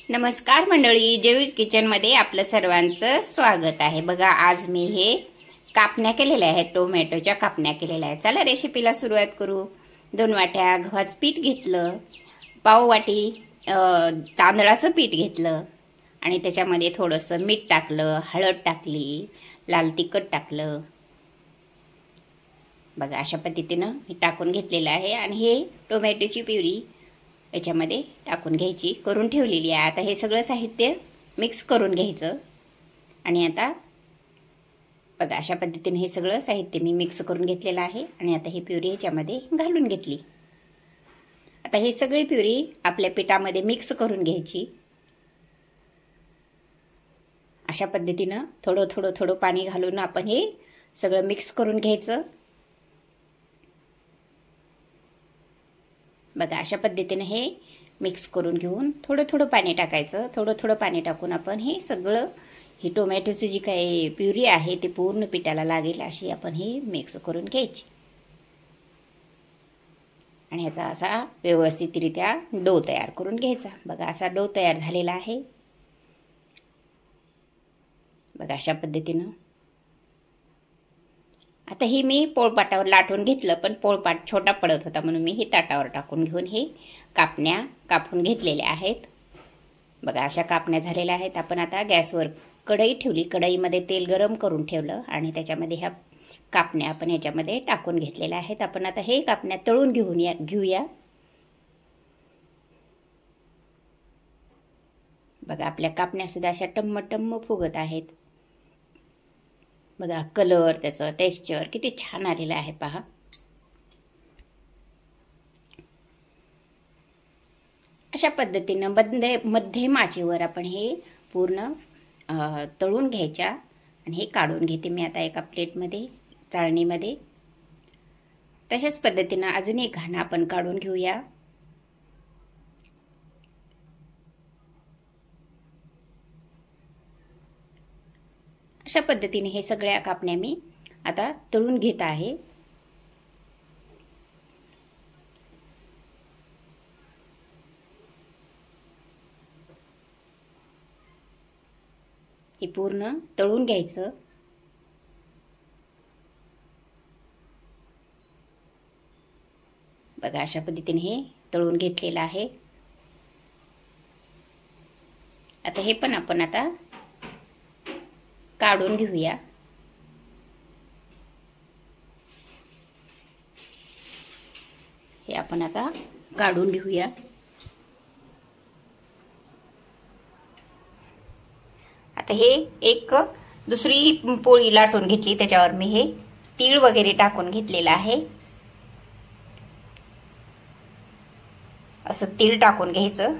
नमस्कार मंडळी, जेवीज किचन मध्ये आपलं सर्वांचं स्वागत आहे। बघा, आज मी हे कापण्या केलेल्या आहेत, टोमॅटोच्या कापण्या केलेल्या आहेत। चला रेसिपीला सुरुवात करू। 2 वाट्या गव्हाचं पीठ घेतलं, पाव वाटी तांदळाचं पीठ घेतलं आणि त्याच्यामध्ये थोडंसं मीठ टाकलं, हळद टाकली, लाल तिखट टाकलं। बघा, अशा पद्धतीने मी टाकून घेतलेलं आहे आणि हे टोमॅटोची प्युरी याच्यामध्ये टाकून घ्यायची, करून ठेवलेली आहे। आता हे सगळं साहित्य मिक्स करून घ्यायचं आणि आता बघा, अशा पद्धतीने हे सगळं साहित्य मी मिक्स करून घेतलेलं आहे आणि आता ही प्युरी याच्यामध्ये घालून घेतली। आता ही सगळी प्युरी आपल्या पिठामध्ये मिक्स करून घ्यायची। अशा पद्धतीने थोडं पाणी घालून आपण हे सगळं मिक्स करून घ्यायचं। बघा, अशा पद्धतीने हे मिक्स करून घेऊन थोडं पाणी टाकायचं। थोडं पाणी टाकून आपण हे सगळं ही टोमॅटोची जी काही प्युरी आहे ती पूर्ण पिठाला लागेल अशी आपण हे मिक्स करून घ्यायची आणि याचा असा व्यवस्थितरित्या डो तयार करून घ्यायचा। बघा, असा डो तयार झालेला आहे। बघा, अशा पद्धतीने आता ही मी पोळपाटावर लाटून घेतलं, पण पोळपाट छोटा पडत होता म्हणून मी हे ताटावर टाकून घेऊन हे कापण्या कापून घेतलेल्या आहेत। बघा, अशा कापण्या झालेल्या आहेत। आपण आता गॅसवर कढई ठेवली, कढईमध्ये तेल गरम करून ठेवलं आणि त्याच्यामध्ये ह्या कापण्या आपण याच्यामध्ये टाकून घेतलेल्या आहेत। आपण आता हे कापण्या तळून घेऊया। बघा, आपल्या कापण्या सुद्धा अशा टम्म फुगत आहेत। बघा, कलर, त्याचं टेक्स्चर किती छान आलेलं आहे पहा। अशा पद्धतीने मध्यम आचेवर आपण हे पूर्ण तळून घ्यायच्या आणि हे काढून घेते मी आता एका प्लेटमध्ये, चाळणीमध्ये। तशाच पद्धतीने अजून एक घाण आपण काढून घेऊया। अशा पद्धतीने हे सगळ्या कापण्या मी आता तळून घेत आहे। हे पूर्ण तळून घ्यायचं। बघा, अशा पद्धतीने हे तळून घेतलेलं आहे। आता हे पण आपण आता काढून घेऊया। हे आपण आता काढून घेऊया। आता हे एक दुसरी पोळी लाटून घेतली, त्याच्यावर मी हे तीळ वगैरे टाकून घेतलेलं आहे। असं तीळ टाकून घ्यायचं,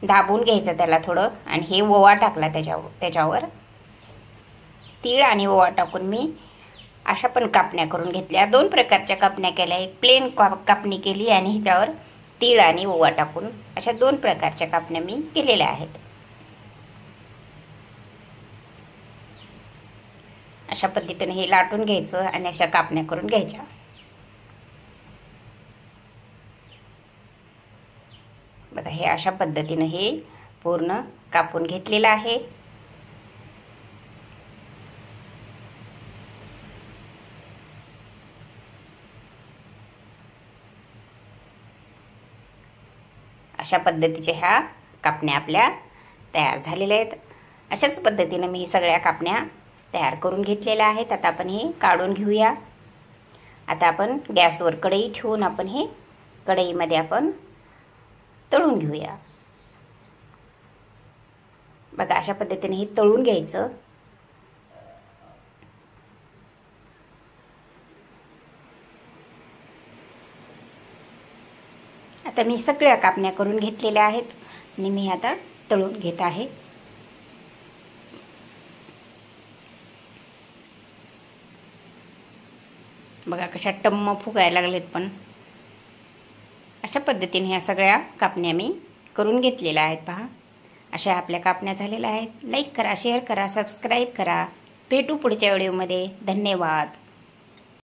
दाबून घ्यायचं त्याला थोडं आणि हे ओवा टाकला त्याच्यावर तीळ आणि ओवा टाकून मी अशा पण कापण्या करून घेतल्या। 2 प्रकारच्या कापण्या केल्या, एक प्लेन कापणी केली आणि ह्याच्यावर तीळ आणि ओवा टाकून अशा 2 प्रकारच्या कापण्या मी केलेल्या आहेत। अशा पद्धतीने हे लाटून घ्यायचं आणि अशा कापण्या करून घ्यायच्या। बघा, हे अशा पद्धतीने हे पूर्ण कापून घेतलेलं आहे। अशा पद्धतीच्या ह्या कापण्या आपल्या तयार झालेल्या आहेत। अशाच पद्धतीने मी सगळ्या कापण्या तयार करून घेतलेल्या आहेत। आता आपण हे काढून घेऊया। आता आपण गॅसवर कढई ठेवून आपण हे कढईमध्ये आपण तळून घेऊया। बघा, अशा पद्धतीने हे तळून घ्यायचं। आता मी सगळ्या कापण्या करून घेतलेल्या आहेत आणि मी आता तळून घेत आहे। बघा, कशा टम्म फुगायला लागलेत। पण अशा पद्धतीने ह्या सगळ्या कापण्या मी करून घेतलेल्या आहेत पहा। अशा आपल्या कापण्या झालेल्या आहेत। लाईक करा, शेअर करा, सबस्क्राईब करा। भेटू पुढच्या व्हिडिओमध्ये। धन्यवाद।